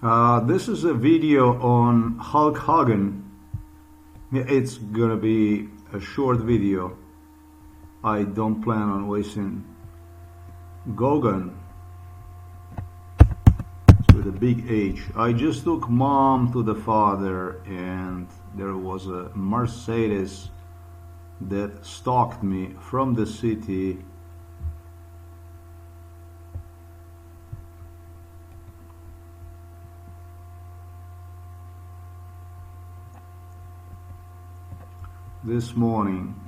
This is a video on Hulk Hogan. It's gonna be a short video. I don't plan on wasting Gogan with a big H. I just took mom to the father and there was a Mercedes that stalked me from the city. This morning.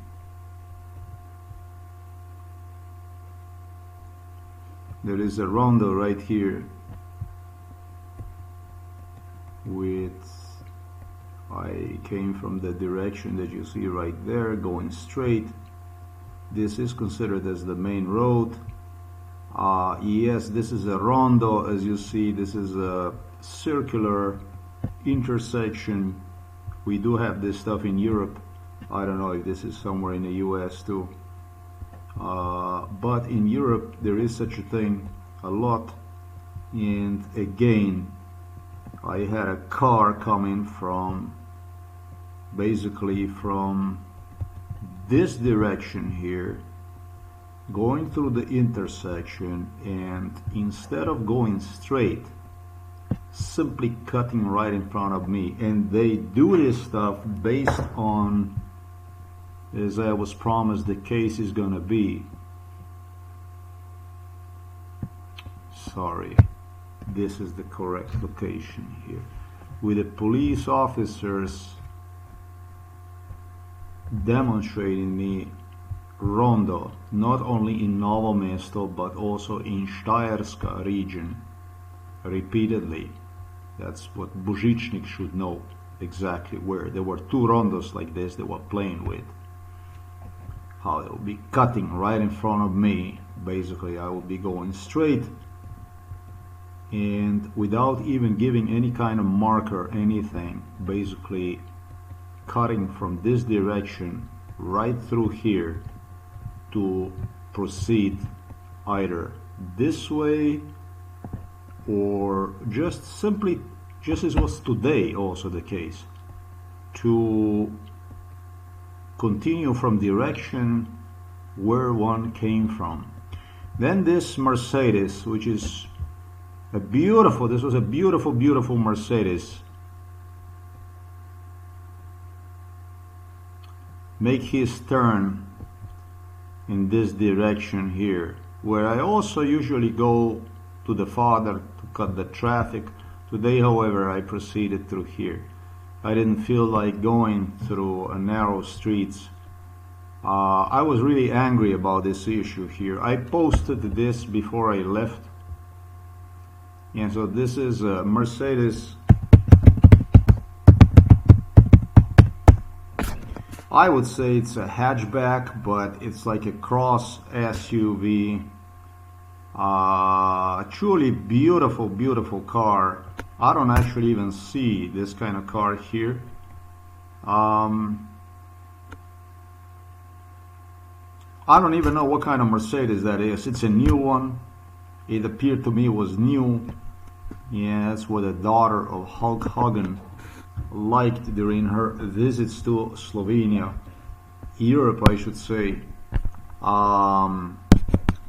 There is a rondo right here I came from the direction that you see right there, going straight. This is considered as the main road. Yes, this is a rondo. As you see, this is a circular intersection. We do have this stuff in Europe. I don't know if this is somewhere in the US too. But in Europe there is such a thing a lot. And again, I had a car coming from basically from this direction here, going through the intersection, and instead of going straight, simply cutting right in front of me. And they do this stuff based on, as I was promised the case is gonna be. Sorry, this is the correct location here. With the police officers demonstrating me rondo, not only in Novo Mesto but also in Steyerska region, repeatedly. That's what Božičnik should know exactly where. There were two rondos like this they were playing with. How they will be cutting right in front of me. Basically, I will be going straight and without even giving any kind of marker, anything, basically cutting from this direction right through here to proceed either this way or just simply, just as was today also the case, to continue from direction where one came from. Then this Mercedes, which is a beautiful, this was a beautiful, beautiful Mercedes, make his turn in this direction here, where I also usually go to the father to cut the traffic. Today, however, I proceeded through here. I didn't feel like going through a narrow streets. I was really angry about this issue here. I posted this before I left. And so this is a Mercedes. I would say it's a hatchback, but it's like a cross SUV. Truly beautiful, beautiful car. I don't actually even see this kind of car here. I don't even know what kind of Mercedes that is. It's a new one. It appeared to me was new. Yeah, that's what the daughter of Hulk Hogan liked during her visits to Slovenia, Europe, I should say.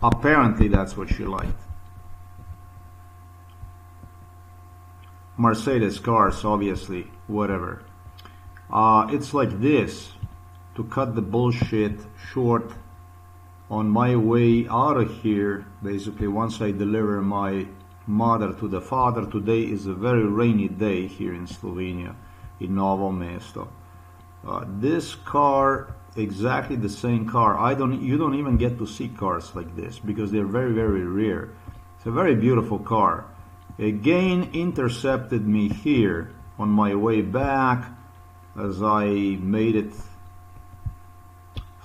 Apparently that's what she liked. Mercedes cars, obviously, whatever. It's like this, to cut the bullshit short, on my way out of here, basically once I deliver my mother to the father. Today is a very rainy day here in Slovenia, in Novo Mesto. This car, exactly the same car. You don't even get to see cars like this because they're very, very rare. It's a very beautiful car. Again, intercepted me here on my way back as I made it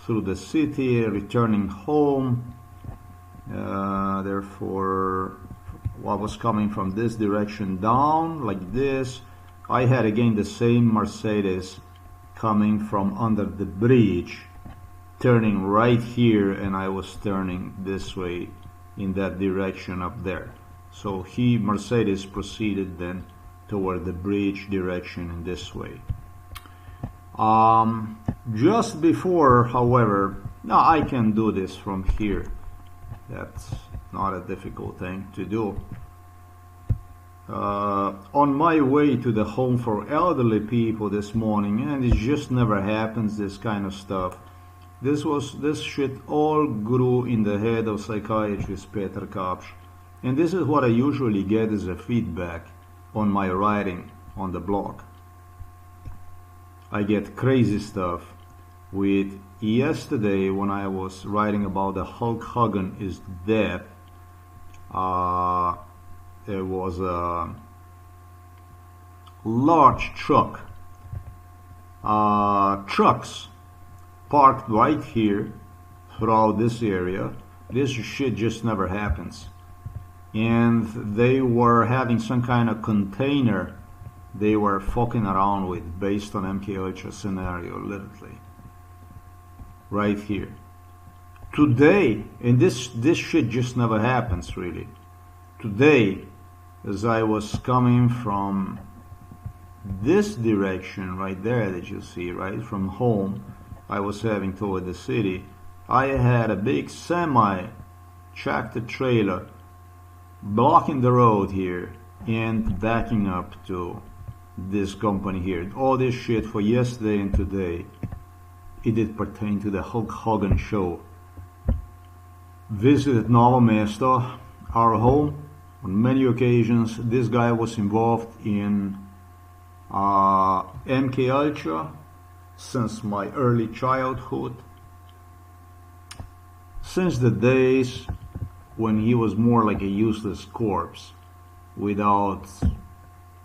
through the city, returning home. Therefore, I was coming from this direction down like this. I had again the same Mercedes coming from under the bridge, turning right here, and I was turning this way in that direction up there. So Mercedes proceeded then toward the bridge direction in this way. Just before, however, now I can do this from here. That's not a difficult thing to do. On my way to the home for elderly people this morning, and it just never happens, this kind of stuff. This shit all grew in the head of psychiatrist Peter Kapsch. And this is what I usually get as a feedback on my writing on the blog. I get crazy stuff with yesterday when I was writing about the Hulk Hogan is dead. There was a large trucks parked right here throughout this area. This shit just never happens. And they were having some kind of container they were fucking around with based on MKUltra scenario, literally. Right here. Today, and this shit just never happens really. Today, as I was coming from this direction right there that you see, right, from home, I was heading toward the city, I had a big semi-tractor trailer blocking the road here and backing up to this company here. All this shit for yesterday and today, it did pertain to the Hulk Hogan show. Visited Novo Mesto, our home, on many occasions. This guy was involved in MKUltra since my early childhood, since the days when he was more like a useless corpse, without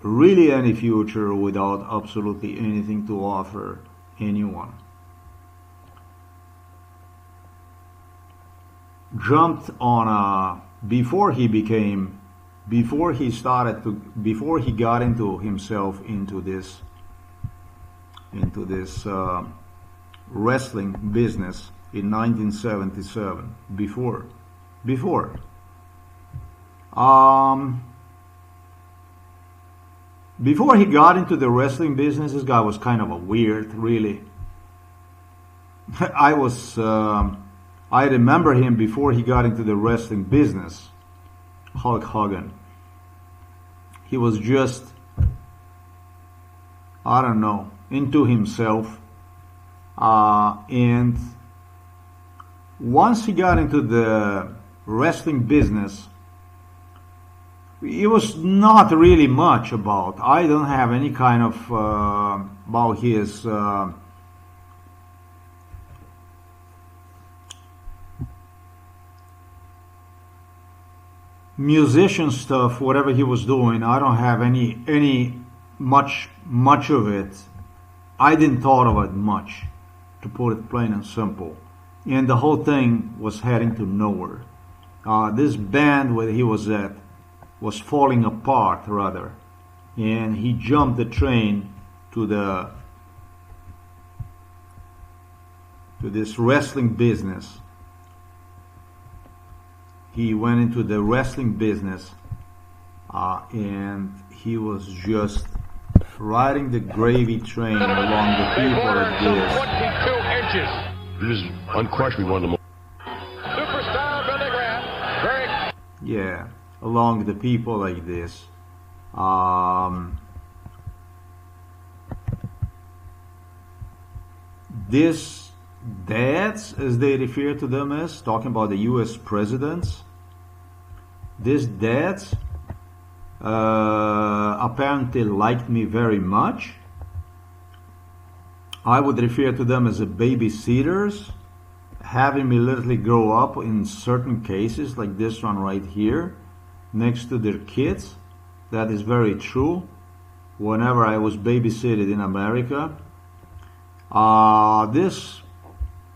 really any future, without absolutely anything to offer anyone. Jumped on before he got into himself into this wrestling business in 1977. Before he got into the wrestling business, this guy was kind of a weird, really. I remember him before he got into the wrestling business, Hulk Hogan. He was just, I don't know, into himself. And once he got into the wrestling business, it was not really much about. I don't have any kind of about his musician stuff, whatever he was doing. I don't have any much of it. I didn't thought of it much, to put it plain and simple. And the whole thing was heading to nowhere. This band where he was at was falling apart, rather, and he jumped the train to this wrestling business. He went into the wrestling business, and he was just riding the gravy train along the people like this. 22 inches. This is unquestionably one of the most Superstar Billy Graham. Very. Yeah, along the people like this. This dads, as they refer to them as, talking about the US presidents, these dads apparently liked me very much. I would refer to them as a babysitters, having me literally grow up in certain cases, like this one right here, next to their kids. That is very true. Whenever I was babysitted in America, this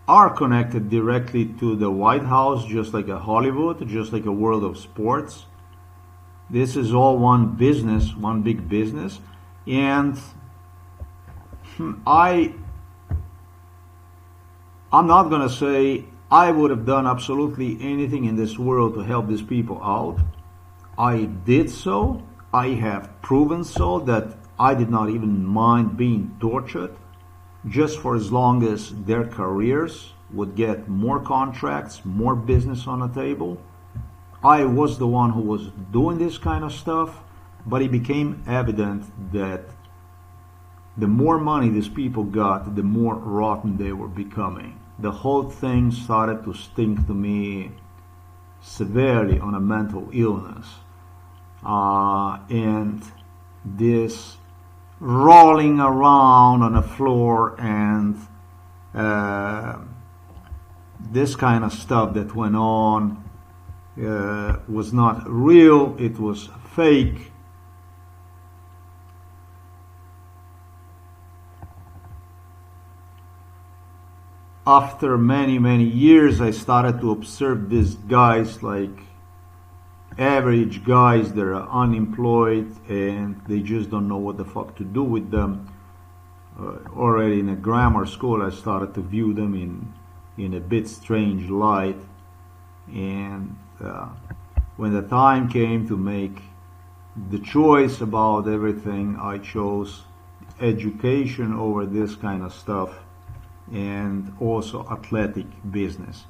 are connected directly to the White House, just like a Hollywood, just like a world of sports. This is all one business, one big business. And I'm not going to say I would have done absolutely anything in this world to help these people out. I did so. I have proven so that I did not even mind being tortured just for as long as their careers would get more contracts, more business on the table. I was the one who was doing this kind of stuff, but it became evident that the more money these people got, the more rotten they were becoming. The whole thing started to stink to me severely on a mental illness. And this rolling around on the floor and this kind of stuff that went on was not real, it was fake. After many years, I started to observe these guys, like average guys that are unemployed and they just don't know what the fuck to do with them. Already in a grammar school, I started to view them in a bit strange light. And when the time came to make the choice about everything, I chose education over this kind of stuff, and also athletic business.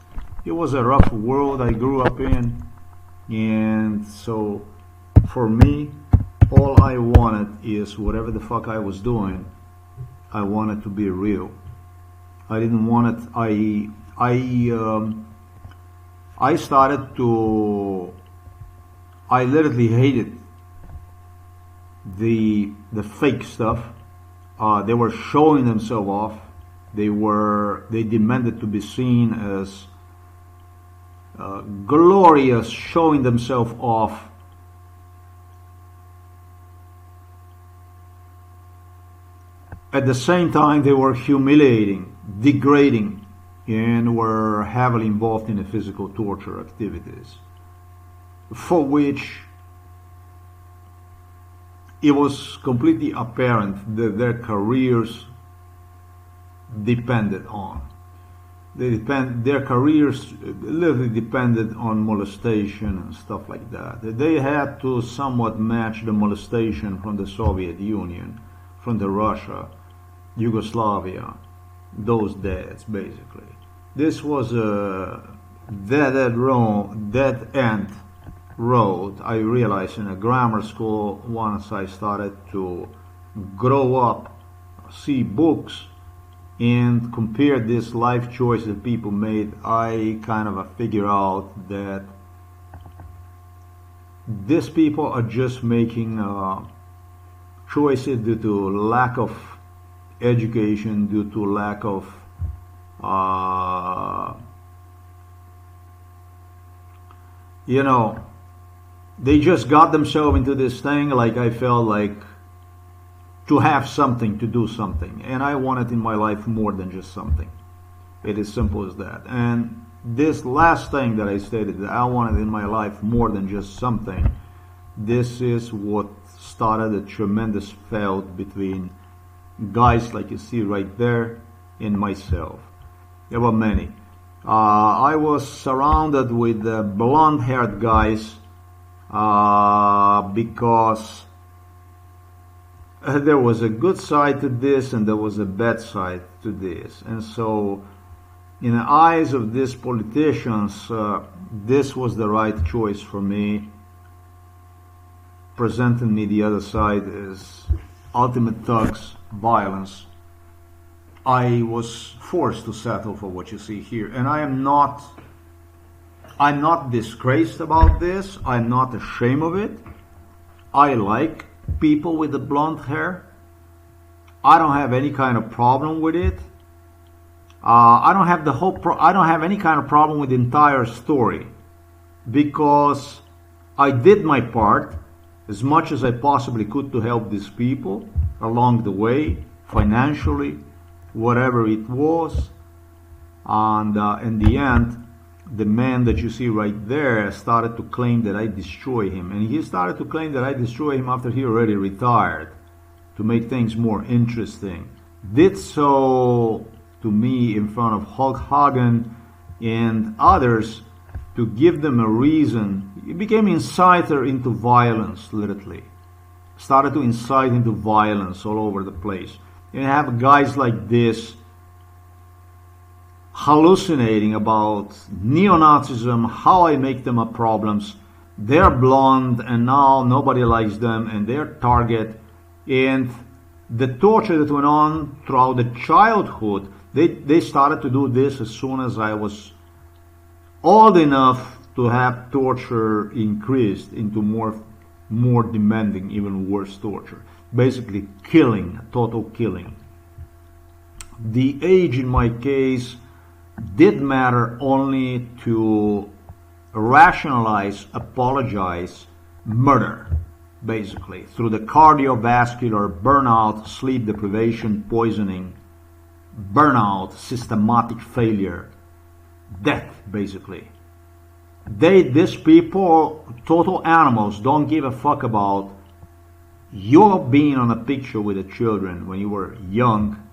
It was a rough world I grew up in, and so for me, all I wanted is whatever the fuck I was doing, I wanted to be real. I didn't want it. I started to. I literally hated the fake stuff. They were showing themselves off. They demanded to be seen as glorious, showing themselves off. At the same time, they were humiliating, degrading, and were heavily involved in the physical torture activities, for which it was completely apparent that their careers depended on. Their careers literally depended on molestation and stuff like that. They had to somewhat match the molestation from the Soviet Union, from the Russia, Yugoslavia, those days basically. This was a dead-end road. I realized in a grammar school, once I started to grow up, see books, and compare this life choice that people made, I kind of figure out that these people are just making choices due to lack of education, due to lack of they just got themselves into this thing. Like, I felt like to have something, to do something, and I wanted in my life more than just something. It is simple as that. And this last thing that I stated, that I wanted in my life more than just something, this is what started a tremendous feud between guys like you see right there and myself. There were many. I was surrounded with blonde-haired guys because there was a good side to this and there was a bad side to this. And so in the eyes of these politicians, this was the right choice for me. Presenting me the other side as ultimate thugs, violence. I was forced to settle for what you see here, and I'm not disgraced about this. I'm not ashamed of it. I like people with the blonde hair. I don't have any kind of problem with it. I don't have any kind of problem with the entire story, because I did my part as much as I possibly could to help these people along the way, financially, whatever it was. And in the end, the man that you see right there started to claim that I destroyed him. And he started to claim that I destroyed him after he already retired, to make things more interesting. Did so to me in front of Hulk Hogan and others to give them a reason. He became an inciter into violence, literally. Started to incite into violence all over the place. You have guys like this hallucinating about neo-Nazism, how I make them a problems. They're blonde and now nobody likes them and they're target. And the torture that went on throughout the childhood, they started to do this as soon as I was old enough to have torture increased into more demanding, even worse torture. Basically killing, total killing. The age in my case did matter only to rationalize, apologize, murder, basically, through the cardiovascular burnout, sleep deprivation, poisoning, burnout, systematic failure, death, basically. These people, total animals, don't give a fuck about your being on a picture with the children when you were young.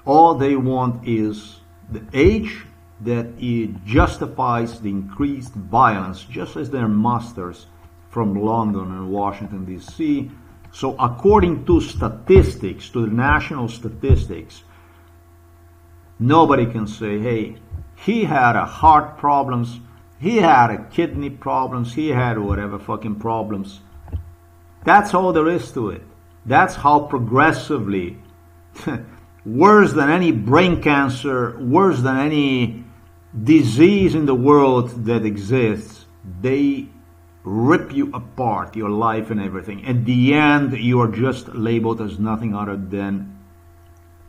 All they want is the age that it justifies the increased violence, just as their masters from London and Washington, D.C. So according to statistics, to the national statistics, nobody can say, hey, he had a heart problems, he had a kidney problems, he had whatever fucking problems. That's all there is to it. That's how progressively, worse than any brain cancer, worse than any disease in the world that exists, they rip you apart, your life and everything. At the end, you are just labeled as nothing other than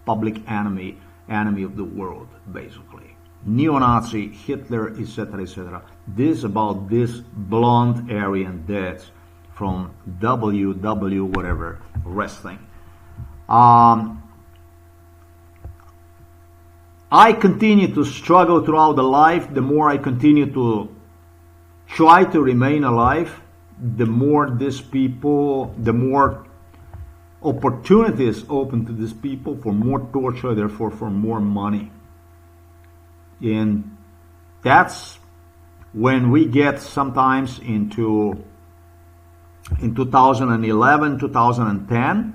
public enemy of the world, basically. Neo-Nazi, Hitler, etc., etc. This about this blonde Aryan dads from WW whatever wrestling. I continue to struggle throughout the life. The more I continue to try to remain alive, the more these people, the more opportunities open to these people for more torture, therefore for more money. And that's when we get sometimes in 2011, 2010,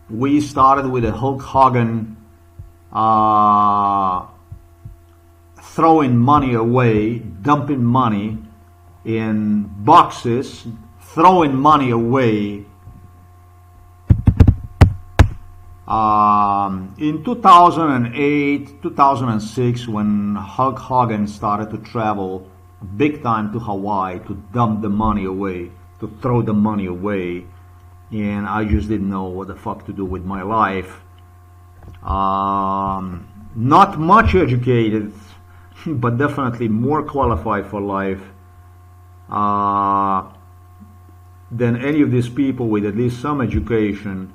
we started with a Hulk Hogan throwing money away, dumping money in boxes, throwing money away. In 2008, 2006, when Hulk Hogan started to travel big time to Hawaii to dump the money away, to throw the money away, and I just didn't know what the fuck to do with my life. Not much educated, but definitely more qualified for life than any of these people with at least some education.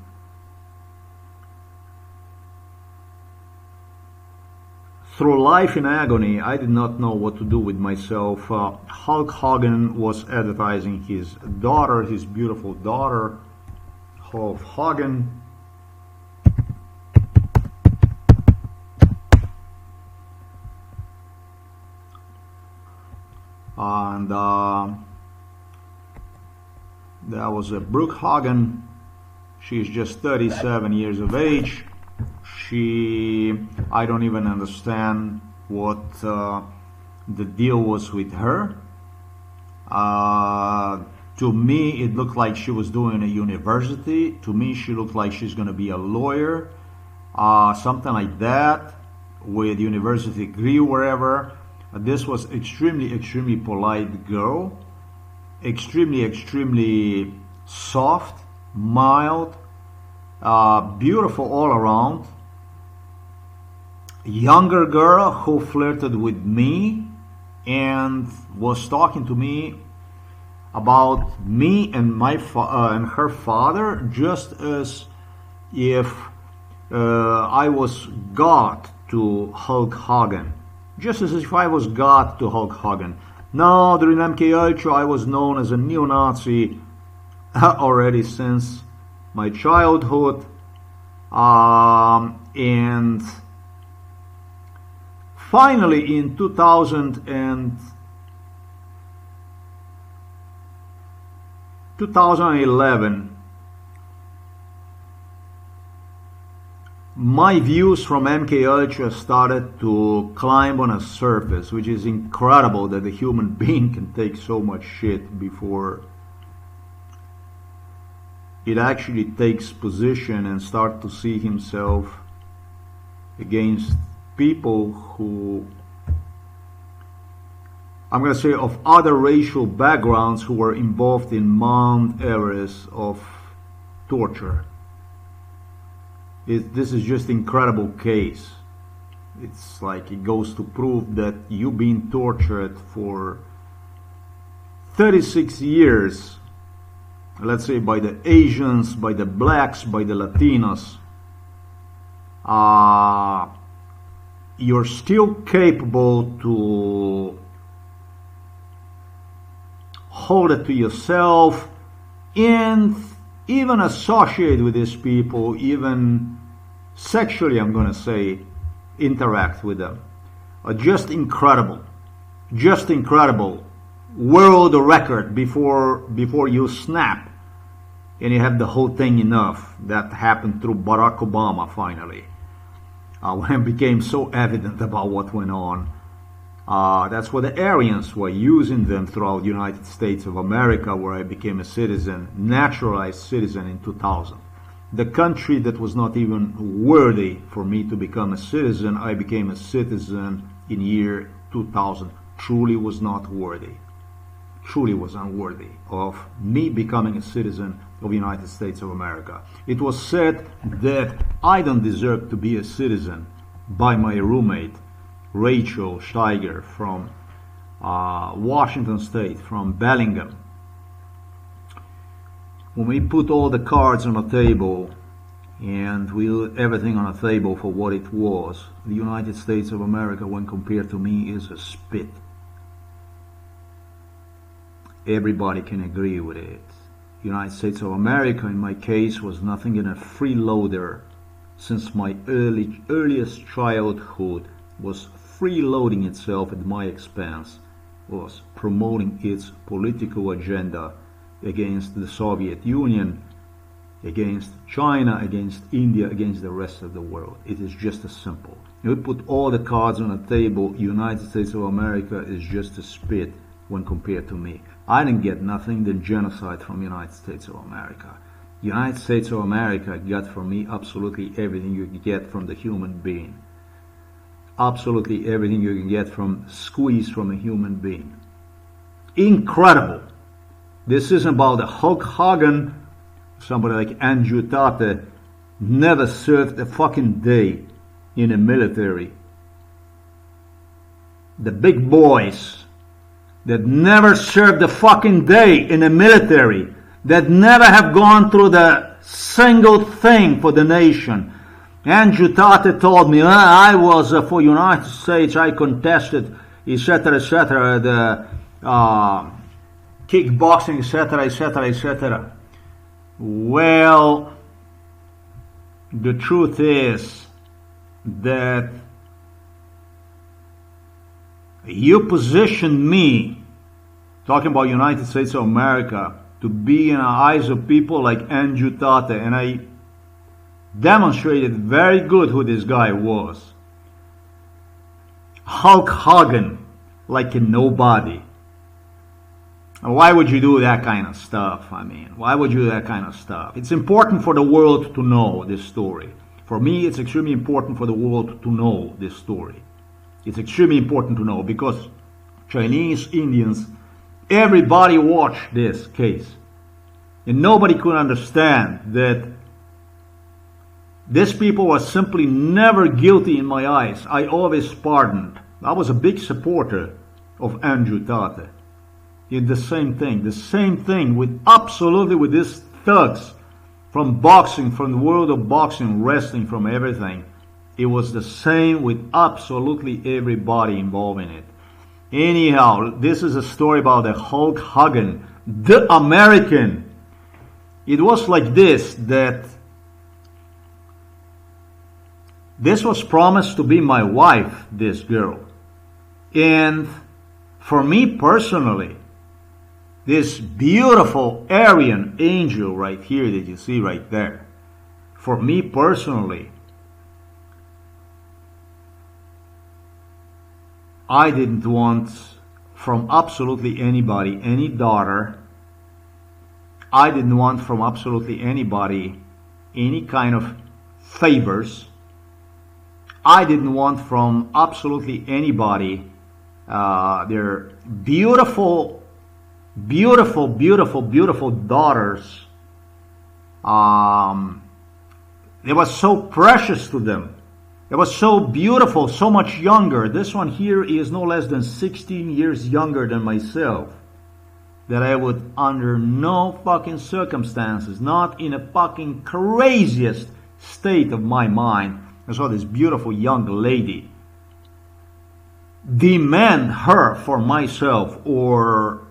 Through life in agony, I did not know what to do with myself. Hulk Hogan was advertising his daughter, his beautiful daughter, Hulk Hogan. And that was Brooke Hogan. She's just 37 years of age. I don't even understand what the deal was with her. To me, it looked like she was doing a university. To me, she looked like she's going to be a lawyer, something like that, with university degree, wherever. This was extremely polite girl, extremely soft, mild, beautiful all around. Younger girl who flirted with me and was talking to me about me and and her father, just as if I was God to Hulk Hogan. Just as if I was God to Hulk Hogan. Now, during MK Ultra, I was known as a neo-Nazi already since my childhood, and finally in 2000 and 2011, my views from MK Ultra started to climb on a surface, which is incredible that a human being can take so much shit before it actually takes position and start to see himself against people who, I'm going to say, of other racial backgrounds who were involved in Mount Everest of torture. This is just incredible case. It's like it goes to prove that you've been tortured for 36 years, let's say, by the Asians, by the blacks, by the Latinos. You're still capable to hold it to yourself and even associate with these people, even sexually, I'm going to say, interact with them. Just incredible. Just incredible. World record before you snap and you have the whole thing enough. That happened through Barack Obama finally. When it became so evident about what went on. That's what the Aryans were using them throughout the United States of America, where I became a citizen, naturalized citizen in 2000. The country that was not even worthy for me to become a citizen, I became a citizen in year 2000. Truly was not worthy. Truly was unworthy of me becoming a citizen of the United States of America. It was said that I don't deserve to be a citizen by my roommate, Rachel Steiger from Washington State, from Bellingham. When we put all the cards on the table and we put everything on the table for what it was, the United States of America, when compared to me, is a spit. Everybody can agree with it. The United States of America, in my case, was nothing but a freeloader since my earliest childhood, was freeloading itself at my expense, was promoting its political agenda against the Soviet Union, against China, against India, against the rest of the world. It is just as simple. You put all the cards on the table, United States of America is just a spit when compared to me. I didn't get nothing than genocide from the United States of America. The United States of America got from me absolutely everything you can get from the human being. Absolutely everything you can get from squeeze from a human being. Incredible. This isn't about the Hulk Hogan. Somebody like Andrew Tate never served a fucking day in the military. The big boys that never served a fucking day in the military, that never have gone through the single thing for the nation. Andrew Tate told me, I was for United States, I contested, etc., the kickboxing, etc. Well, the truth is that you positioned me, talking about United States of America, to be in the eyes of people like Andrew Tate, and I demonstrated very good who this guy was. Hulk Hogan, like a nobody. Why would you do that kind of stuff? I mean, why would you do that kind of stuff? It's important for the world to know this story. For me, it's extremely important for the world to know this story. It's extremely important to know because Chinese, Indians, everybody watched this case. And nobody could understand that these people were simply never guilty in my eyes. I always pardoned. I was a big supporter of Andrew Tate. He did the same thing with absolutely with these thugs from boxing, from the world of boxing, wrestling, from everything. It was the same with absolutely everybody involved in it. Anyhow, this is a story about the Hulk Hogan, the American. It was like this, that this was promised to be my wife, this girl. And for me personally, This beautiful Aryan angel right here that you see right there. For me personally, I didn't want from absolutely anybody any daughter. I didn't want from absolutely anybody any kind of favors. I didn't want from absolutely anybody their beautiful daughters. They was so precious to them. It was so beautiful, so much younger. This one here is no less than 16 years younger than myself. That I would, under no fucking circumstances, not in a fucking craziest state of my mind, I saw this beautiful young lady demand her for myself, or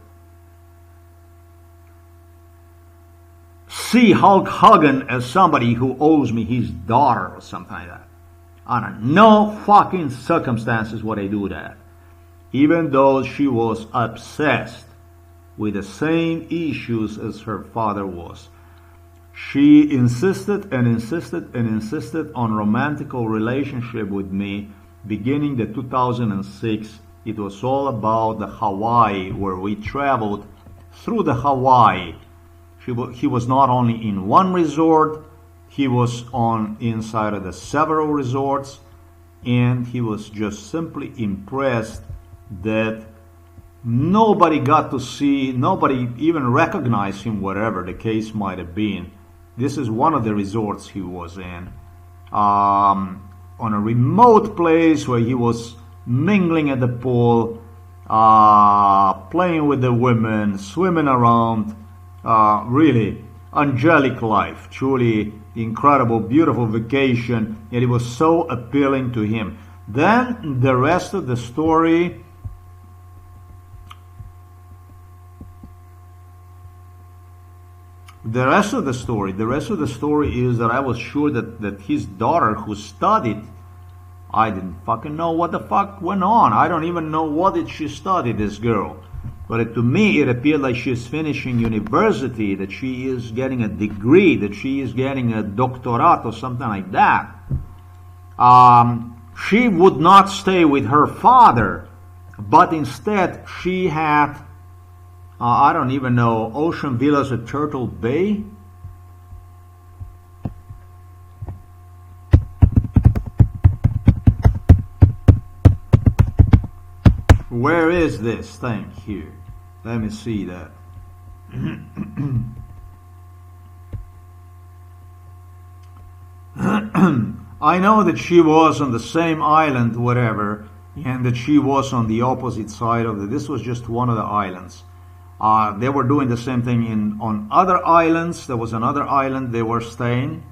see Hulk Hogan as somebody who owes me his daughter or something like that. Under no fucking circumstances would I do that. Even though she was obsessed with the same issues as her father was. She insisted and insisted and insisted on romantical relationship with me beginning the 2006. It was all about the Hawaii, where we traveled through the Hawaii. He was not only in one resort, he was on inside of the several resorts, and he was just simply impressed that nobody got to see, nobody even recognized him, whatever the case might have been. This is one of the resorts he was in, on a remote place where he was mingling at the pool, playing with the women, swimming around, really angelic life, truly incredible, beautiful vacation, and it was so appealing to him. Then the rest of the story, the rest of the story is that I was sure that his daughter, who studied, I didn't fucking know what the fuck went on. I don't even know what did she study, this girl. But to me, it appeared like she's finishing university, that she is getting a degree, that she is getting a doctorate or something like that. She would not stay with her father, but instead she had, I don't even know, ocean villas at Turtle Bay. Where is this thing here? Let me see that. I know that she was on the same island, whatever, and that she was on the opposite side of this was just one of the islands. They were doing the same thing on other islands. There was another island they were staying,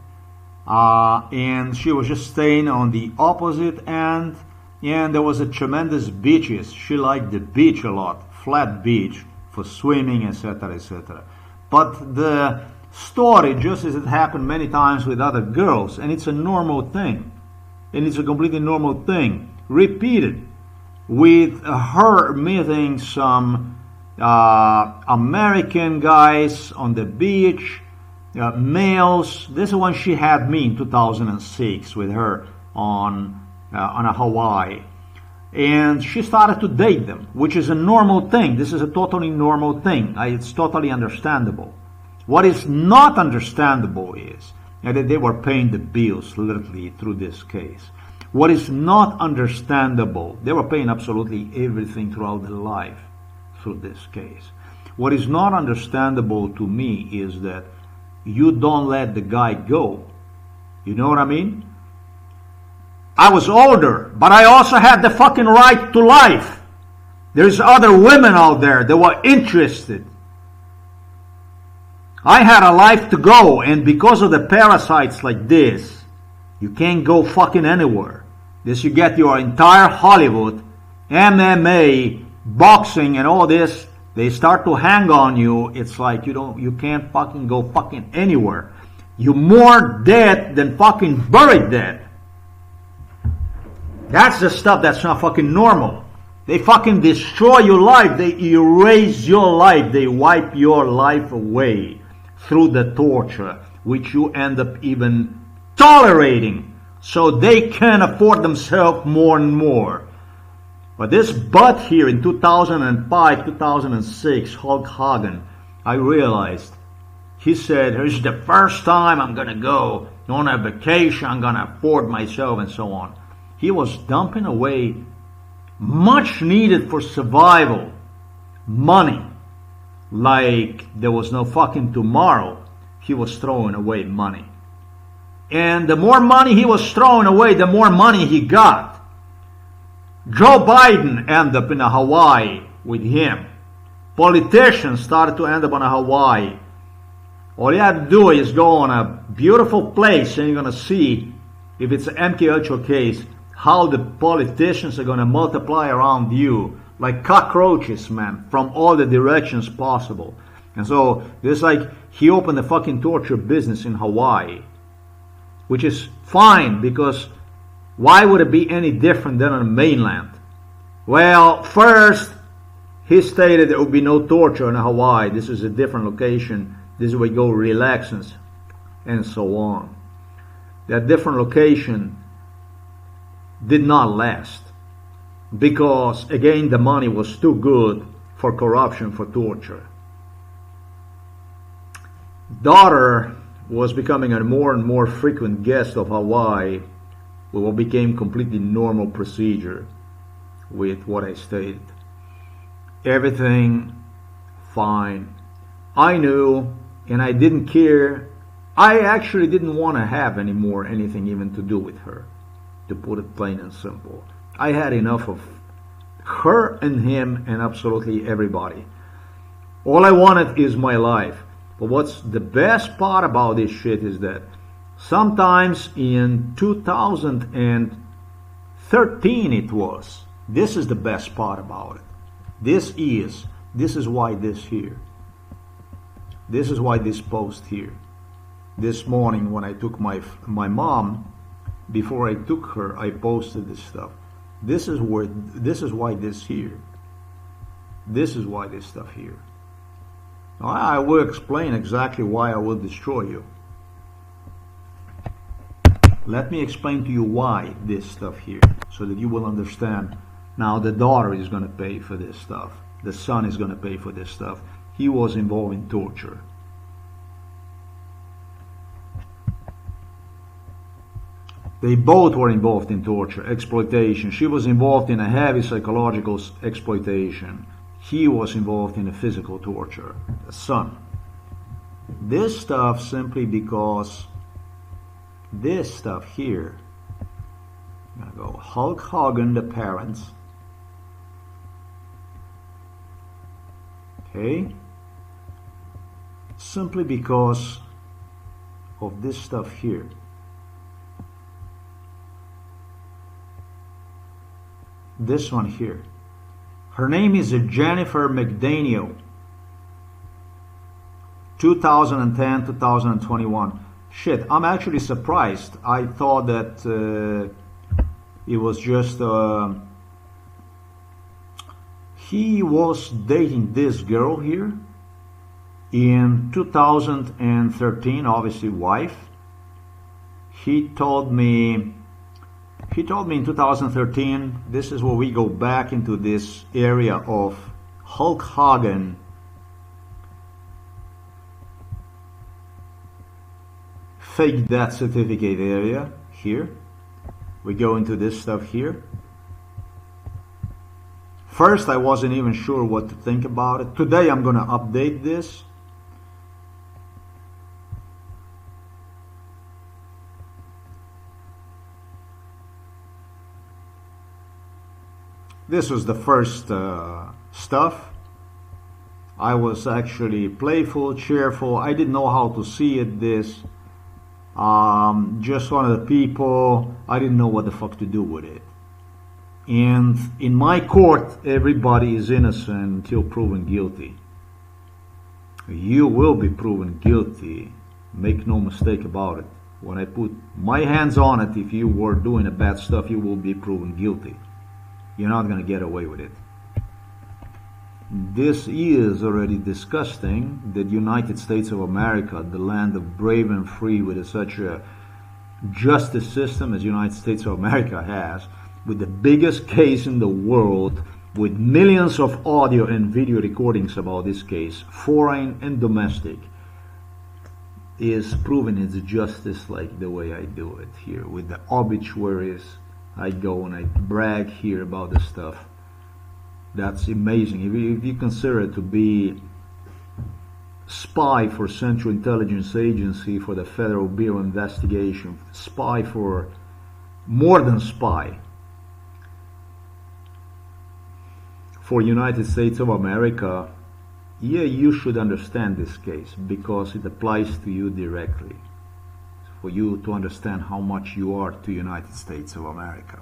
and she was just staying on the opposite end. And there was a tremendous beaches. She liked the beach a lot, flat beach for swimming, etc., etc. But the story, just as it happened many times with other girls, and it's a normal thing, and it's a completely normal thing, repeated, with her meeting some American guys on the beach, males. This is when she had me in 2006 with her on a Hawaii, and she started to date them, which is a normal thing. This is a totally normal thing. It's totally understandable. What is not understandable is that they were paying the bills literally through this case. What is not understandable, they were paying absolutely everything throughout their life through this case. What is not understandable to me is that you don't let the guy go. You know what I mean? I was older, but I also had the fucking right to life. There's other women out there that were interested. I had a life to go, and because of the parasites like this, you can't go fucking anywhere. This, you get your entire Hollywood, MMA, boxing, and all this, they start to hang on you. It's like you can't fucking go fucking anywhere. You're more dead than fucking buried dead. That's the stuff that's not fucking normal. They fucking destroy your life. They erase your life. They wipe your life away through the torture, which you end up even tolerating, so they can afford themselves more and more. But this butt here in 2005, 2006, Hulk Hogan, I realized, he said, this is the first time I'm going to go on a vacation, I'm going to afford myself and so on. He was dumping away much needed for survival money like there was no fucking tomorrow. He was throwing away money. And the more money he was throwing away, the more money he got. Joe Biden ended up in a Hawaii with him. Politicians started to end up on a Hawaii. All you have to do is go on a beautiful place and you're going to see, if it's an MKUltra case, how the politicians are going to multiply around you like cockroaches, man, from all the directions possible. And so it's like he opened a fucking torture business in Hawaii, which is fine, because why would it be any different than on the mainland? Well, first, he stated there would be no torture in Hawaii. This is a different location. This is where you go relaxing and so on. That different location did not last, because again the money was too good for corruption, for torture. Daughter was becoming a more and more frequent guest of Hawaii, with what became completely normal procedure with what I stated. Everything fine. I knew, and I didn't care. I actually didn't want to have anymore anything even to do with her, to put it plain and simple. I had enough of her and him and absolutely everybody. All I wanted is my life. But what's the best part about this shit is that sometimes in 2013 it was. This is the best part about it. This is why this here. This is why this post here. This morning when I took my mom, before I took her, I posted this stuff. This is why this here. This is why this stuff here. Now, I will explain exactly why I will destroy you. Let me explain to you why this stuff here, so that you will understand. Now the daughter is going to pay for this stuff. The son is going to pay for this stuff. He was involved in torture. They both were involved in torture, exploitation. She was involved in a heavy psychological exploitation. He was involved in a physical torture, the son. This stuff simply because this stuff here, I'm going to go Hulk Hogan, the parents. Okay? Simply because of this stuff here. This one here. Her name is Jennifer McDaniel. 2010, 2021. Shit, I'm actually surprised. I thought that it was just... he was dating this girl here in 2013, obviously wife. He told me in 2013, this is where we go back into this area of Hulk Hogan fake death certificate area here. We go into this stuff here. First, I wasn't even sure what to think about it. Today, I'm going to update this. This was the first stuff. I was actually playful, cheerful. I didn't know how to see it, this. Just one of the people. I didn't know what the fuck to do with it. And in my court, everybody is innocent until proven guilty. You will be proven guilty. Make no mistake about it. When I put my hands on it, if you were doing a bad stuff, you will be proven guilty. You're not going to get away with it. This is already disgusting that United States of America, the land of brave and free, with such a justice system as United States of America has, with the biggest case in the world, with millions of audio and video recordings about this case, foreign and domestic, is proving its justice like the way I do it here. With the obituaries, I go and I brag here about this stuff. That's amazing. If you consider it to be spy for Central Intelligence Agency, for the Federal Bureau of Investigation, spy for more than spy, for United States of America, yeah, you should understand this case because it applies to you directly. For you to understand how much you are to United States of America.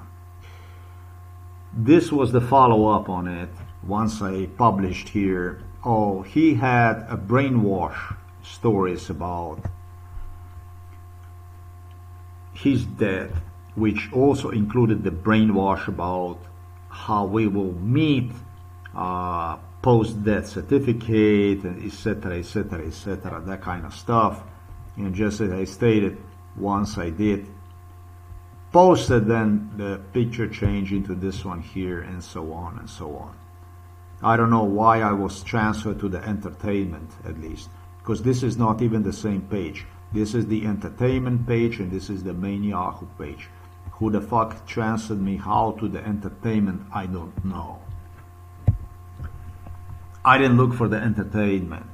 This was the follow-up on it once I published here. Oh, he had a brainwash stories about his death, which also included the brainwash about how we will meet, post-death certificate, etc., etc., etc., that kind of stuff. And just as I stated, once I did posted, then the picture changed into this one here, and so on and so on. I don't know why I was transferred to the entertainment, at least, because this is not even the same page. This is the entertainment page and this is the main Yahoo page. Who the fuck transferred me how to the entertainment, I don't know. I didn't look for the entertainment.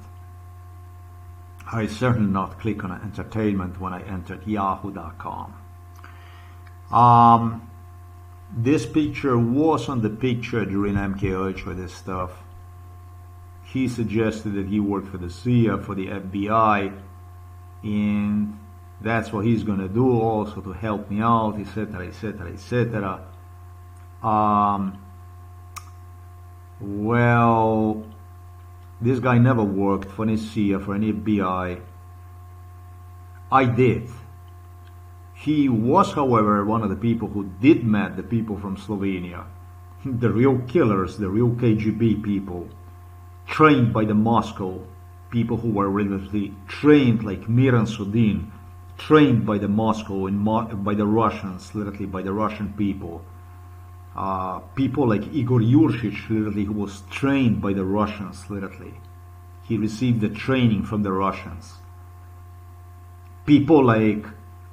I certainly not click on entertainment when I entered yahoo.com. This picture was on the picture during MKH for this stuff. He suggested that he worked for the CIA, for the FBI, and that's what he's going to do also to help me out, etc., etc., etc. Well, this guy never worked for any CIA, for any FBI. I did. He was, however, one of the people who did met the people from Slovenia, the real killers, the real KGB people, trained by the Moscow, people who were religiously trained like Miran Sudin, trained by the Moscow and by the Russians, literally by the Russian people. People like Igor Yurshich, literally, who was trained by the Russians, literally. He received the training from the Russians. People like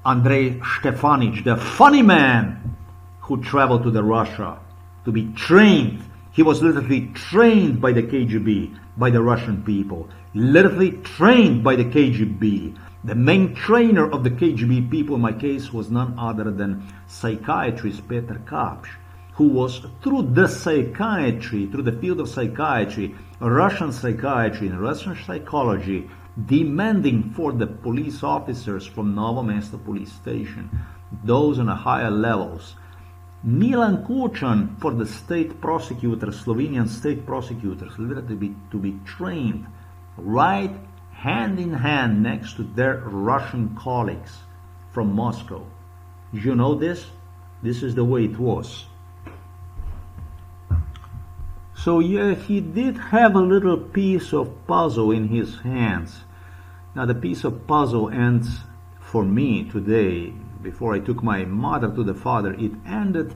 Andrei Stefanich, the funny man who traveled to the Russia to be trained. He was literally trained by the KGB, by the Russian people. Literally trained by the KGB. The main trainer of the KGB people in my case was none other than psychiatrist Peter Kapsh, who was through the psychiatry, through the field of psychiatry, Russian psychiatry and Russian psychology, demanding for the police officers from Novo Mesto police station, those on the higher levels. Milan Kuchan for the state prosecutors, Slovenian state prosecutors, literally to be trained right hand in hand next to their Russian colleagues from Moscow. You know this? This is the way it was. So yeah, he did have a little piece of puzzle in his hands. Now the piece of puzzle ends for me today, before I took my mother to the father, it ended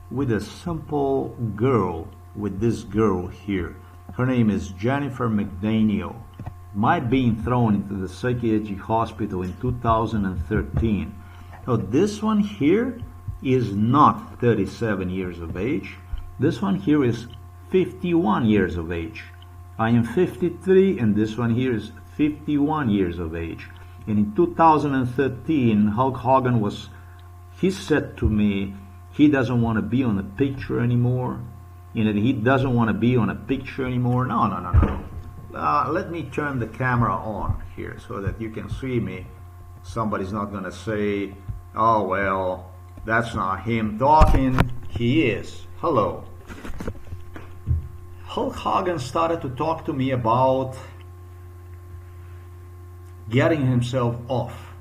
with a simple girl, with this girl here. Her name is Jennifer McDaniel. Might being thrown into the psychiatric hospital in 2013. Now this one here is not 37 years of age. This one here is 51 years of age. I am 53 and this one here is 51 years of age. And in 2013, Hulk Hogan he said to me, he doesn't want to be on a picture anymore. You know, he doesn't want to be on a picture anymore. No. Let me turn the camera on here so that you can see me. Somebody's not going to say, oh, well, that's not him talking. He is. Hello. Hulk Hogan started to talk to me about getting himself off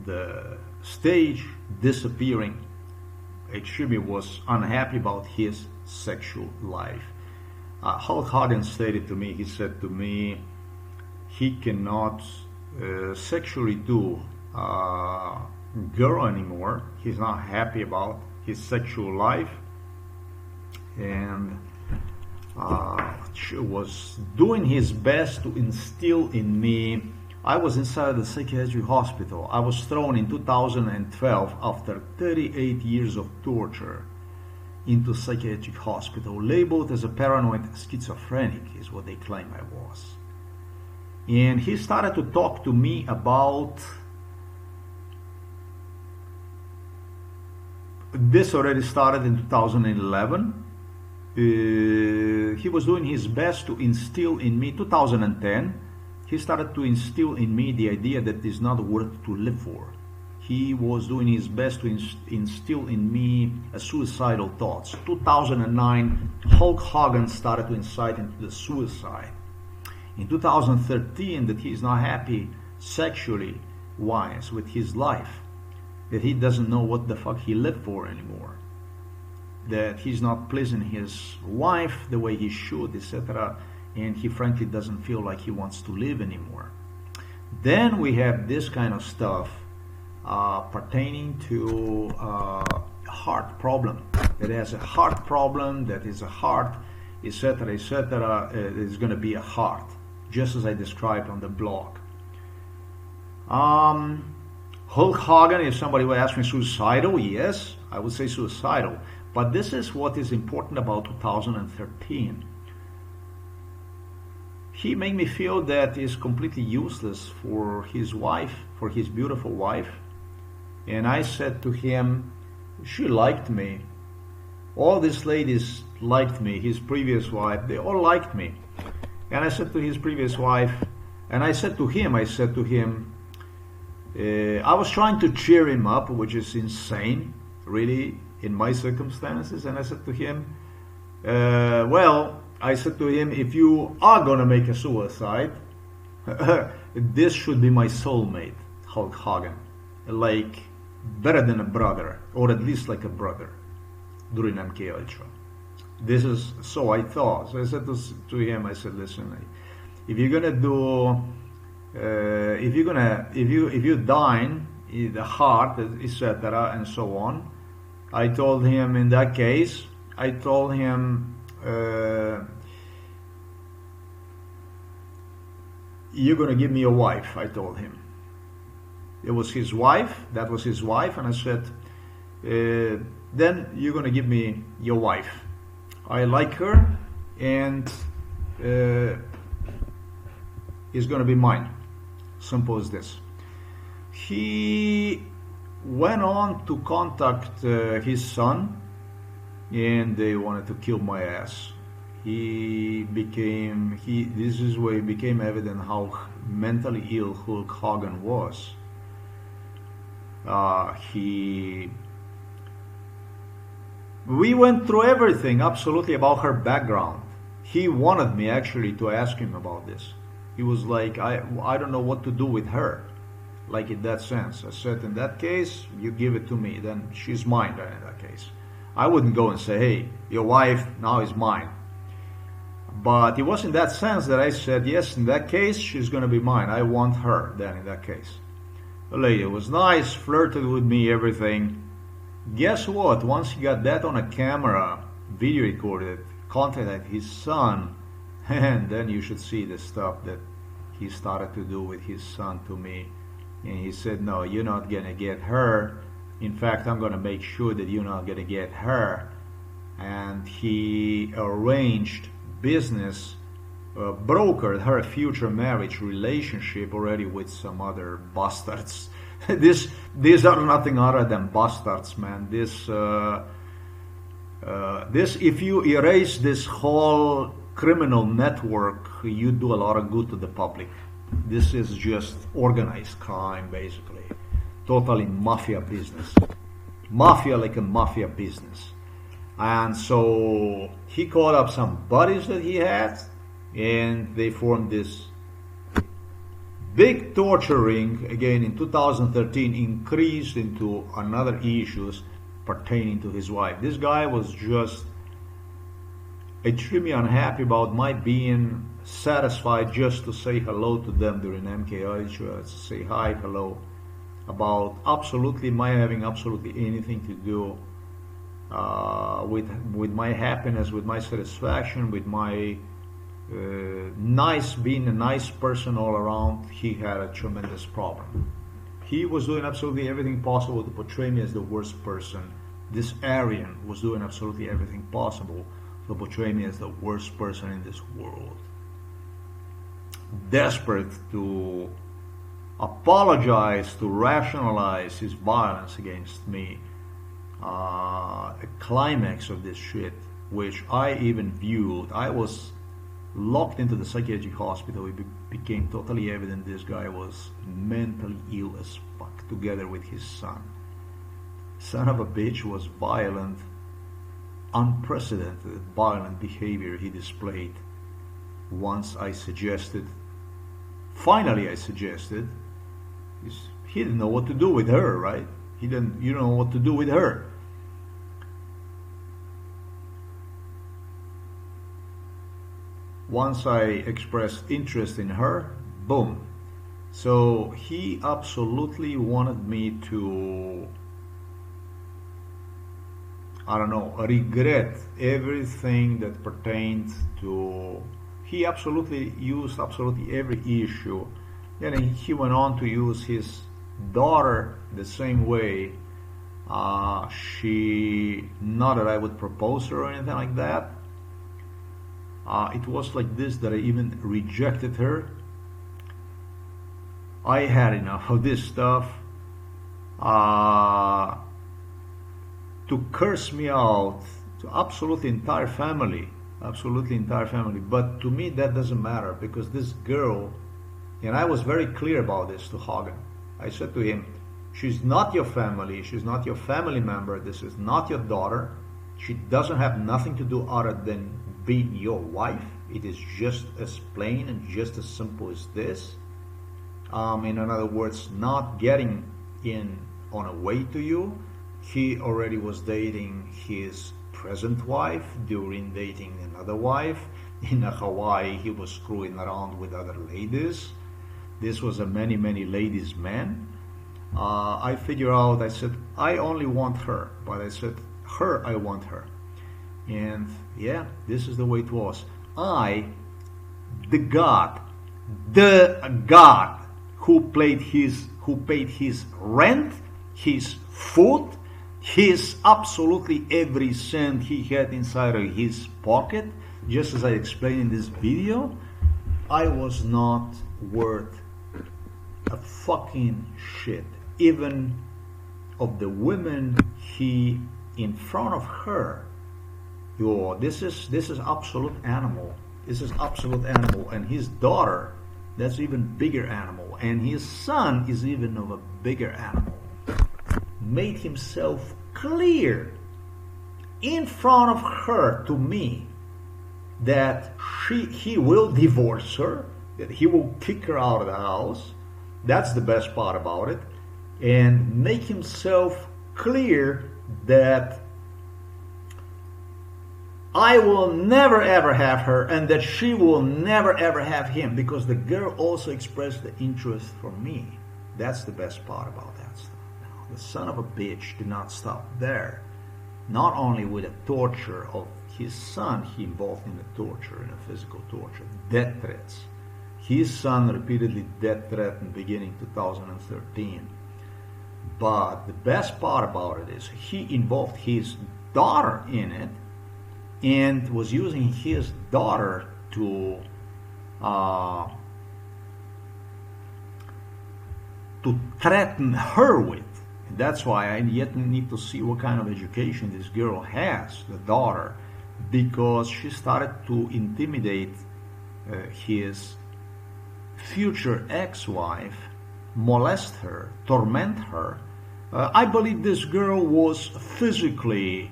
the stage, disappearing. extremely was unhappy about his sexual life. Hulk Hogan stated to me, he said to me, he cannot sexually do girl anymore. He's not happy about his sexual life, and was doing his best to instill in me. I was inside the psychiatric hospital. I was thrown in 2012 after 38 years of torture into psychiatric hospital, labeled as a paranoid schizophrenic is what they claim I was. And he started to talk to me about this. Already started in 2011. He was doing his best to instill in me, 2010, he started to instill in me the idea that it is not worth to live for. He was doing his best to instill in me suicidal thoughts. 2009, Hulk Hogan started to incite into the suicide. In 2013, that he is not happy sexually wise with his life, that he doesn't know what the fuck he lived for anymore, that he's not pleasing his wife the way he should, etc., and he frankly doesn't feel like he wants to live anymore. Then we have this kind of stuff pertaining to heart problem, that has a heart problem, that is a heart, etc., etc., is going to be a heart, just as I described on the blog. Hulk Hogan, if somebody would ask me, suicidal, yes, I would say suicidal. But this is what is important about 2013. He made me feel that he's completely useless for his wife, for his beautiful wife. And I said to him, she liked me. All these ladies liked me, his previous wife, they all liked me. And I said to his previous wife, and I said to him, I was trying to cheer him up, which is insane, really, in my circumstances. And I said to him, I said to him, if you are going to make a suicide, this should be my soulmate, Hulk Hogan. Like, better than a brother, or at least like a brother, during MK Ultra. This is, so I thought. So I said to him, I said, listen, if you're going to do, if you dine the heart, etc., and so on, I told him, in that case, I told him, you're going to give me a wife, I told him. It was his wife, that was his wife, and I said, then you're going to give me your wife. I like her, and it's going to be mine. Simple as this. He went on to contact his son, and they wanted to kill my ass. This is where it became evident how mentally ill Hulk Hogan was. We went through everything, absolutely, about her background. He wanted me actually to ask him about this. He was like, I don't know what to do with her, like in that sense. I said, in that case, you give it to me, then she's mine then in that case. I wouldn't go and say, hey, your wife now is mine. But it was in that sense that I said, yes, in that case, she's going to be mine. I want her then in that case. The lady was nice, flirted with me, everything. Guess what? Once he got that on a camera, video recorded, contacted his son, and then you should see the stuff that he started to do with his son to me. And he said, no, you're not going to get her. In fact, I'm going to make sure that you're not going to get her. And he arranged business, brokered her future marriage relationship already with some other bastards. These are nothing other than bastards, man. This, if you erase this whole criminal network, you do a lot of good to the public. This is just organized crime, basically. Totally mafia business. Mafia like a mafia business. And so he called up some buddies that he had, and they formed this big torture ring, again in 2013, increased into another issues, pertaining to his wife. This guy was just extremely unhappy about my being satisfied just to say hello to them during MKI, to say hi, hello, about absolutely my having absolutely anything to do with my happiness, with my satisfaction, with my being a nice person all around. He had a tremendous problem. He was doing absolutely everything possible to portray me as the worst person. This Aryan was doing absolutely everything possible to portray me as the worst person in this world. Desperate to apologize, to rationalize his violence against me. A climax of this shit, which I even viewed. I was locked into the psychiatric hospital. It became totally evident this guy was mentally ill as fuck, together with his son. Son of a bitch was violent, unprecedented violent behavior he displayed. Once I suggested, finally I suggested, he didn't know what to do with her, right? You don't know what to do with her. Once I expressed interest in her, boom. So he absolutely wanted me to, I don't know, regret everything that pertained to, he absolutely used absolutely every issue. Then he went on to use his daughter the same way. Not that I would propose her or anything like that. It was like this that I even rejected her. I had enough of this stuff. To curse me out to absolutely entire family. But to me that doesn't matter, because this girl, and I was very clear about this to Hogan. I said to him, she's not your family, she's not your family member, this is not your daughter. She doesn't have nothing to do other than being your wife. It is just as plain and just as simple as this. In other words, not getting in on a way to you. He already was dating his present wife during dating another wife. In Hawaii, he was screwing around with other ladies. This was a many ladies man. I figured out, I said, I only want her, but I said, I want her. And yeah, this is the way it was. The God who paid his rent, his food, his absolutely every cent he had inside of his pocket, just as I explained in this video, I was not worth a fucking shit. Even of the women he, in front of her, this is absolute animal. This is absolute animal. And his daughter, that's even bigger animal. And his son is even of a bigger animal. Made himself clear in front of her to me that he will divorce her, that he will kick her out of the house. That's the best part about it. And make himself clear that I will never ever have her, and that she will never ever have him, because the girl also expressed the interest for me. That's the best part about that stuff. Now, the son of a bitch did not stop there. Not only with the torture of his son, he involved in the torture, in a physical torture, death threats. His son repeatedly death threatened beginning 2013. But the best part about it is he involved his daughter in it, and was using his daughter to threaten her with. And that's why I yet need to see what kind of education this girl has, the daughter, because she started to intimidate his future ex-wife, molest her, torment her. I believe this girl was physically,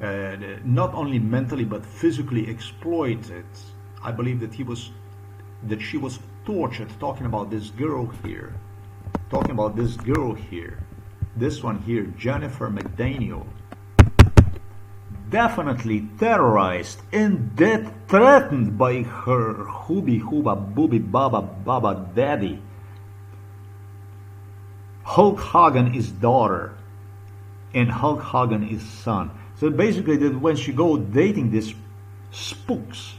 not only mentally but physically exploited. I believe that she was tortured. Talking about this girl here, this one here, Jennifer McDaniel, definitely terrorized and death threatened by her hooby hooba booby baba baba daddy, Hulk Hogan, his daughter, and Hulk Hogan, his son. So basically, that when she go dating these spooks,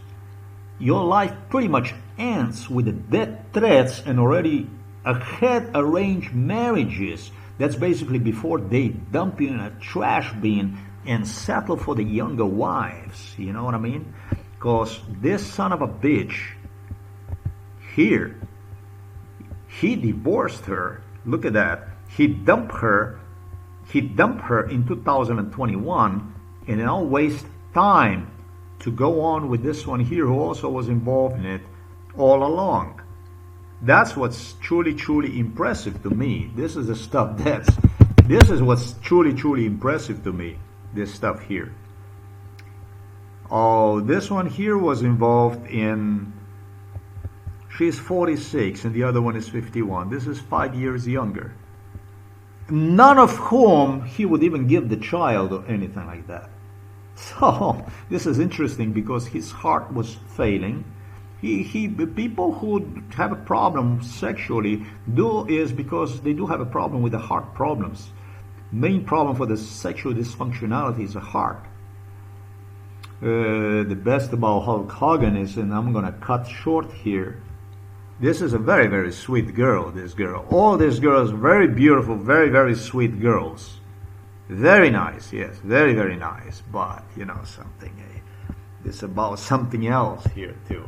your life pretty much ends with the death threats and already ahead arranged marriages. That's basically before they dump you in a trash bin and settle for the younger wives. You know what I mean? Because this son of a bitch here, he divorced her. Look at that. He dumped her in 2021 and now waste time to go on with this one here who also was involved in it all along. That's what's truly impressive to me. This is the stuff this is what's truly impressive to me, this stuff here. Oh, this one here was involved in, she's 46 and the other one is 51. This is 5 years younger. None of whom he would even give the child or anything like that. So this is interesting because his heart was failing. People who have a problem sexually is because they do have a problem with the heart problems. Main problem for the sexual dysfunctionality is the heart. The best about Hulk Hogan is, and I'm gonna cut short here, this is a very sweet girl, this girl. All these girls, very beautiful, very sweet girls. Very nice, yes, very nice. But, you know something, it's about something else here too.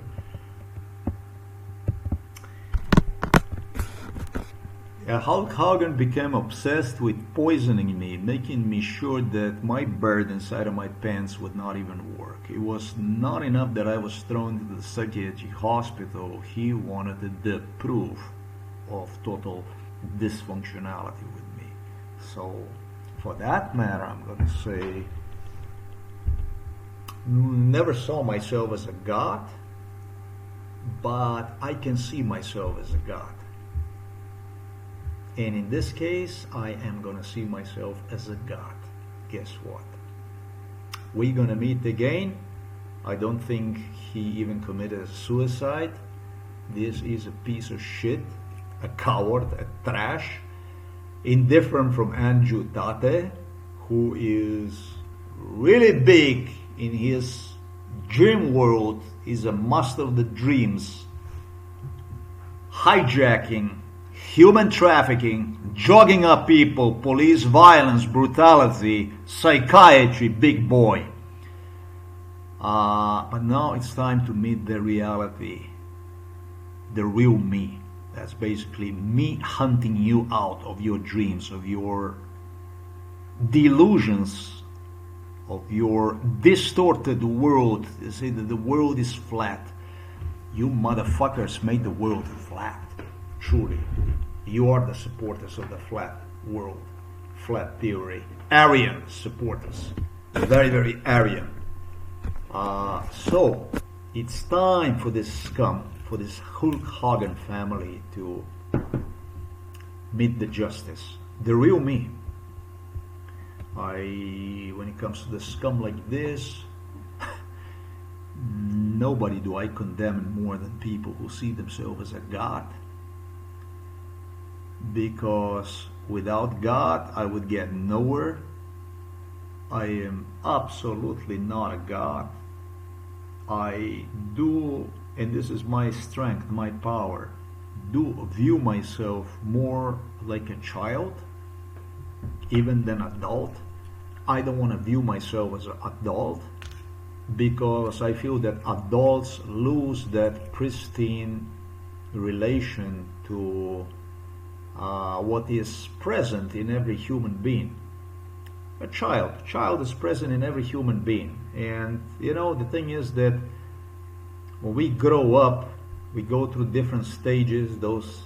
Hulk Hogan became obsessed with poisoning me, making me sure that my bird inside of my pants would not even work. It was not enough that I was thrown to the psychiatric hospital. He wanted the proof of total dysfunctionality with me. So, for that matter, I'm going to say, never saw myself as a god, but I can see myself as a god. And in this case, I am going to see myself as a god. Guess what? We're going to meet again. I don't think he even committed suicide. This is a piece of shit, a coward, a trash. Indifferent from Andrew Tate, who is really big in his dream world. He's a master of the dreams. Hijacking, human trafficking, jogging up people, police violence, brutality, psychiatry, big boy. But now it's time to meet the reality, the real me. That's basically me hunting you out of your dreams, of your delusions, of your distorted world. They say that the world is flat. You motherfuckers made the world flat. Truly, you are the supporters of the flat world, flat theory. Aryan supporters, very Aryan. So it's time for this scum, for this Hulk Hogan family to meet the justice, the real me. When it comes to the scum like this, nobody do I condemn more than people who see themselves as a god. Because without God, I would get nowhere. I am absolutely not a god. I do, and this is my strength, my power, do view myself more like a child, even than adult. I don't want to view myself as an adult because I feel that adults lose that pristine relation to what is present in every human being. A child is present in every human being. And you know, the thing is that when we grow up, we go through different stages, those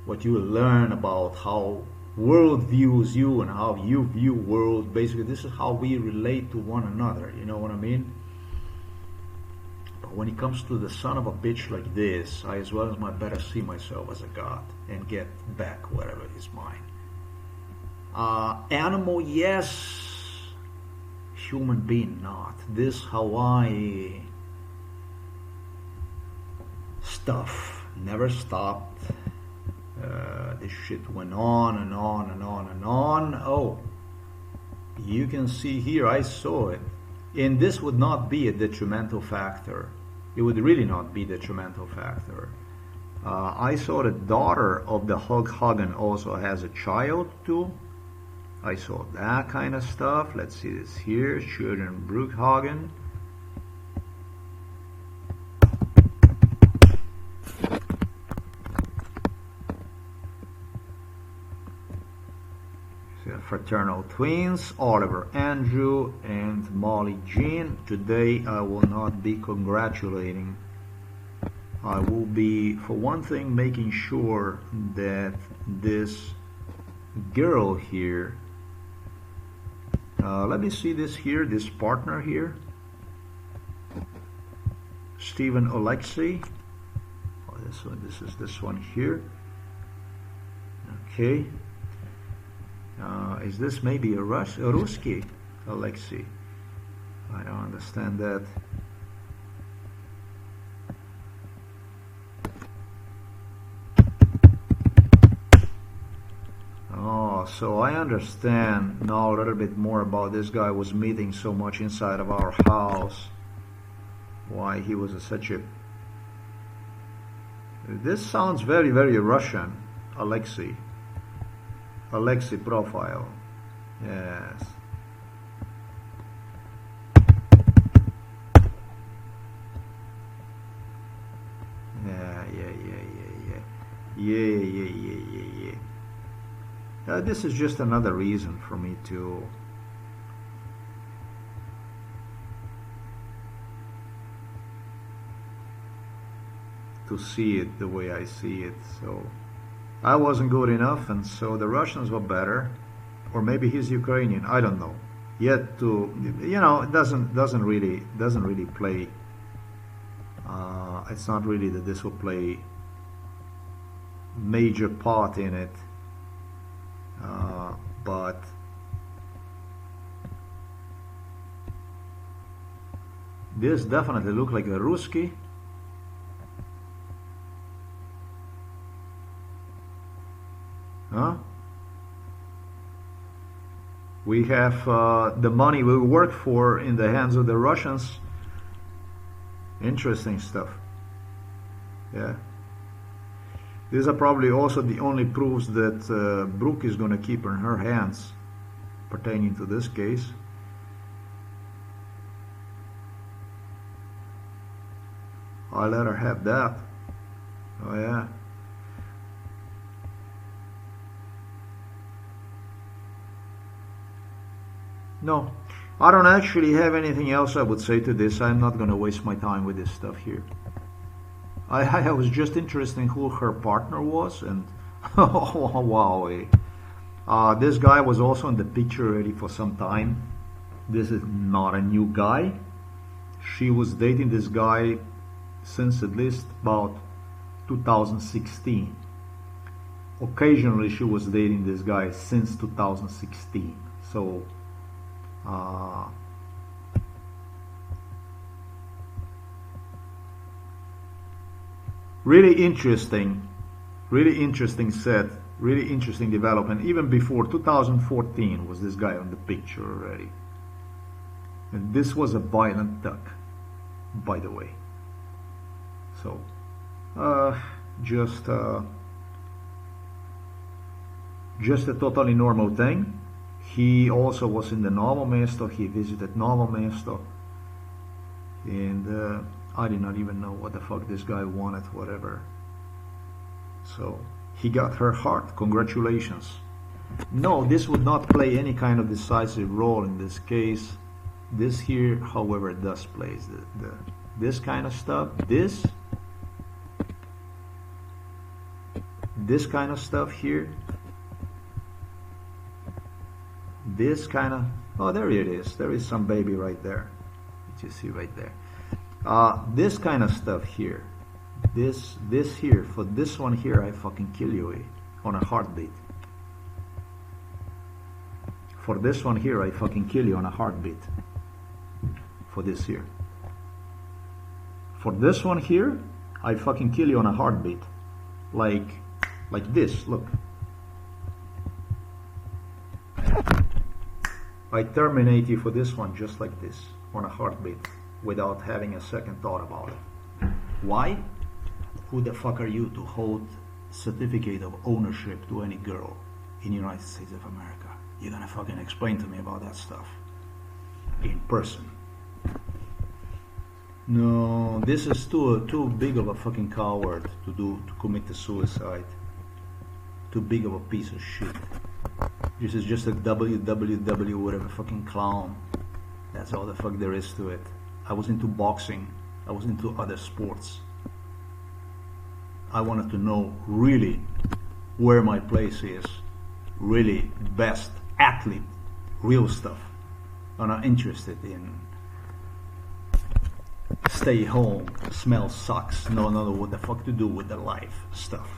what you learn about how world views you and how you view world. Basically, this is how we relate to one another, you know what I mean? But when it comes to the son of a bitch like this, I as well as my better see myself as a god and get back whatever is mine. Animal, yes. Human being, not. This Hawaii stuff never stopped. This shit went on and on and on and on. Oh, you can see here, I saw it. And this would not be a detrimental factor. It would really not be a detrimental factor. I saw the daughter of the Hulk Hogan also has a child too. I saw that kind of stuff. Let's see this here. Children Brooke Hogan. Fraternal twins, Oliver Andrew and Molly Jean. Today I will not be congratulating. I will be, for one thing, making sure that this girl here, let me see this here, this partner here, Stephen Alexei. Oh, this is this one here. Okay. Is this maybe a Ruski Alexei? I don't understand that. Oh, so I understand now a little bit more about this guy was meeting so much inside of our house. Why he was such a... This sounds very, very Russian, Alexei. Alexei profile. Yes. Yeah. This is just another reason for me to see it the way I see it. So I wasn't good enough, and so the Russians were better, or maybe he's Ukrainian. I don't know. Yet to, you know, it doesn't really play. It's not really that this will play major part in it, but this definitely looked like a Ruski. Huh? We have the money we work for in the hands of the Russians. Interesting stuff. Yeah. These are probably also the only proofs that Brooke is going to keep in her hands pertaining to this case. I let her have that. Oh yeah. No, I don't actually have anything else I would say to this. I'm not going to waste my time with this stuff here. I was just interested in who her partner was, and oh, wow. This guy was also in the picture already for some time. This is not a new guy. She was dating this guy since at least about 2016. Occasionally she was dating this guy since 2016. So really interesting set, really interesting development. Even before 2014 was this guy on the picture already. And this was a violent duck, by the way. So just a totally normal thing. He also was in the Novo Mesto. He visited Novo Mesto, and I did not even know what the fuck this guy wanted, whatever. So he got her heart. Congratulations. No, this would not play any kind of decisive role in this case. This here, however, does play this kind of stuff. This kind of stuff here. This kind of, oh, there it is. There is some baby right there. You see right there. This kind of stuff here. This here. For this one here, I fucking kill you on a heartbeat. For this one here, I fucking kill you on a heartbeat. For this here. For this one here, I fucking kill you on a heartbeat. Like this, look. I terminate you for this one just like this, on a heartbeat, without having a second thought about it. Why? Who the fuck are you to hold certificate of ownership to any girl in the United States of America? You're gonna fucking explain to me about that stuff in person. No, this is too big of a fucking coward to commit the suicide. Too big of a piece of shit. This is just a www whatever fucking clown. That's all the fuck there is to it. I was into boxing. I was into other sports. I wanted to know really where my place is. Really best athlete, real stuff. I'm not interested in stay home, smell sucks, no what the fuck to do with the life stuff.